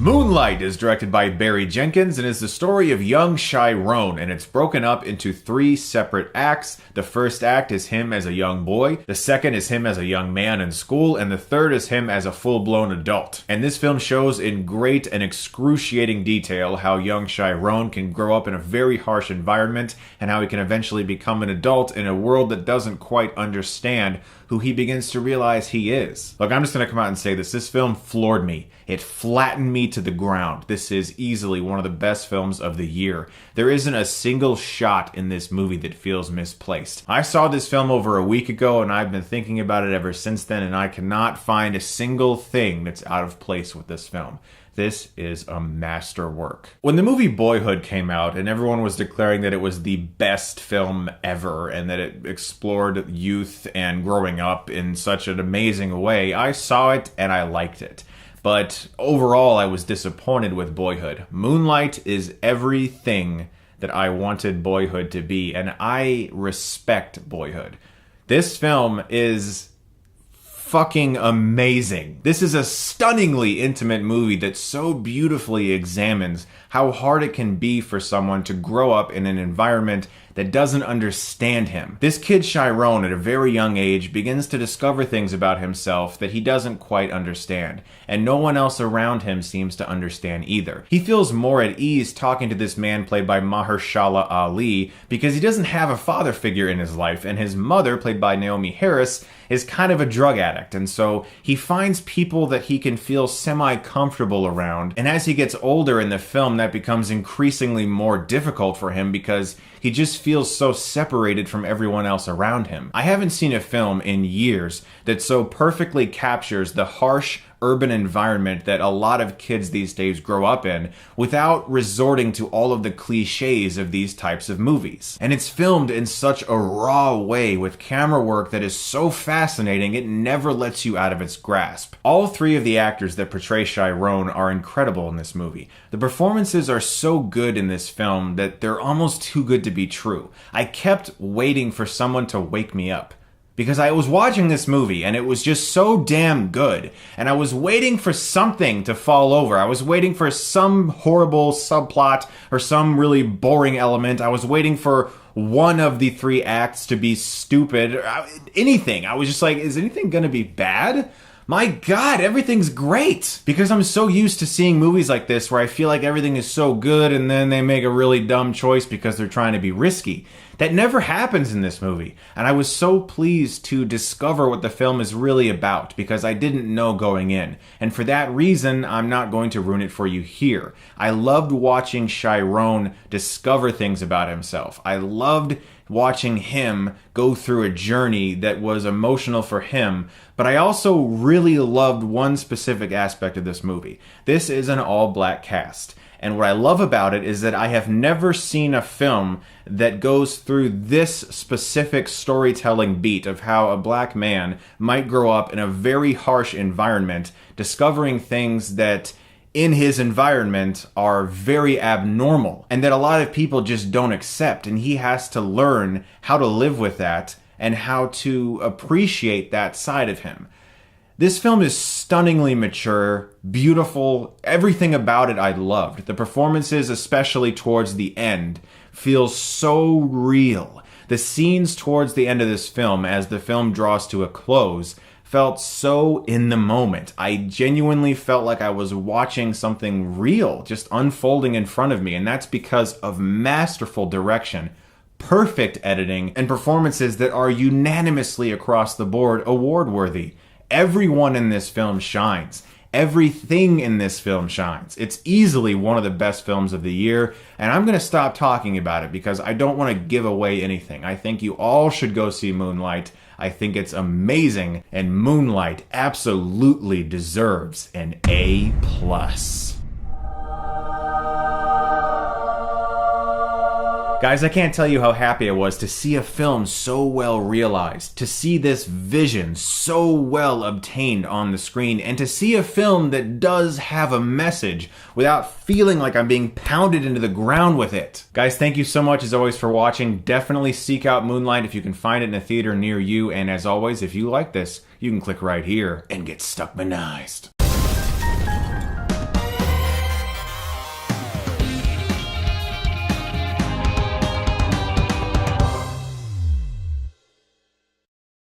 Moonlight is directed by Barry Jenkins and is the story of young Jharrel, and it's broken up into 3 separate acts. The first act is him as a young boy, the second is him as a young man in school, and the third is him as a full-blown adult. And this film shows in great and excruciating detail how young Jharrel can grow up in a very harsh environment and how he can eventually become an adult in a world that doesn't quite understand who he begins to realize he is. Look, I'm just gonna come out and say this. This film floored me. It flattened me to the ground. This is easily one of the best films of the year. There isn't a single shot in this movie that feels misplaced. I saw this film over a week ago and I've been thinking about it ever since then, and I cannot find a single thing that's out of place with this film. This is a masterwork. When the movie Boyhood came out and everyone was declaring that it was the best film ever and that it explored youth and growing up in such an amazing way, I saw it and I liked it. But overall, I was disappointed with Boyhood. Moonlight is everything that I wanted Boyhood to be, and I respect Boyhood. This film is fucking amazing. This is a stunningly intimate movie that so beautifully examines how hard it can be for someone to grow up in an environment that doesn't understand him. This kid Jharrel, at a very young age, begins to discover things about himself that he doesn't quite understand, and no one else around him seems to understand either. He feels more at ease talking to this man played by Mahershala Ali because he doesn't have a father figure in his life, and his mother, played by Naomie Harris, is kind of a drug addict, and so he finds people that he can feel semi-comfortable around, and as he gets older in the film, that becomes increasingly more difficult for him because he just feels so separated from everyone else around him. I haven't seen a film in years that so perfectly captures the harsh urban environment that a lot of kids these days grow up in without resorting to all of the cliches of these types of movies. And it's filmed in such a raw way with camera work that is so fascinating it never lets you out of its grasp. All 3 of the actors that portray Jharrel are incredible in this movie. The performances are so good in this film that they're almost too good to be true. I kept waiting for someone to wake me up, because I was watching this movie and it was just so damn good. And I was waiting for something to fall over. I was waiting for some horrible subplot or some really boring element. I was waiting for one of the 3 acts to be stupid. Anything. I was just like, is anything gonna be bad? My God, everything's great! Because I'm so used to seeing movies like this where I feel like everything is so good and then they make a really dumb choice because they're trying to be risky. That never happens in this movie, and I was so pleased to discover what the film is really about because I didn't know going in. And for that reason, I'm not going to ruin it for you here. I loved watching Jharrel discover things about himself. I loved watching him go through a journey that was emotional for him, but I also really loved one specific aspect of this movie. This is an all-black cast. And what I love about it is that I have never seen a film that goes through this specific storytelling beat of how a black man might grow up in a very harsh environment, discovering things that in his environment are very abnormal and that a lot of people just don't accept, and he has to learn how to live with that and how to appreciate that side of him. This film is stunningly mature, beautiful, everything about it I loved. The performances, especially towards the end, feel so real. The scenes towards the end of this film, as the film draws to a close, felt so in the moment. I genuinely felt like I was watching something real, just unfolding in front of me, and that's because of masterful direction, perfect editing, and performances that are unanimously across the board award-worthy. Everyone in this film shines. Everything in this film shines. It's easily one of the best films of the year, and I'm going to stop talking about it because I don't want to give away anything. I think you all should go see Moonlight. I think it's amazing, and Moonlight absolutely deserves an A+. Guys, I can't tell you how happy I was to see a film so well realized, to see this vision so well obtained on the screen, and to see a film that does have a message without feeling like I'm being pounded into the ground with it. Guys, thank you so much as always for watching. Definitely seek out Moonlight if you can find it in a theater near you, and as always, if you like this, you can click right here and get Stuckmannized.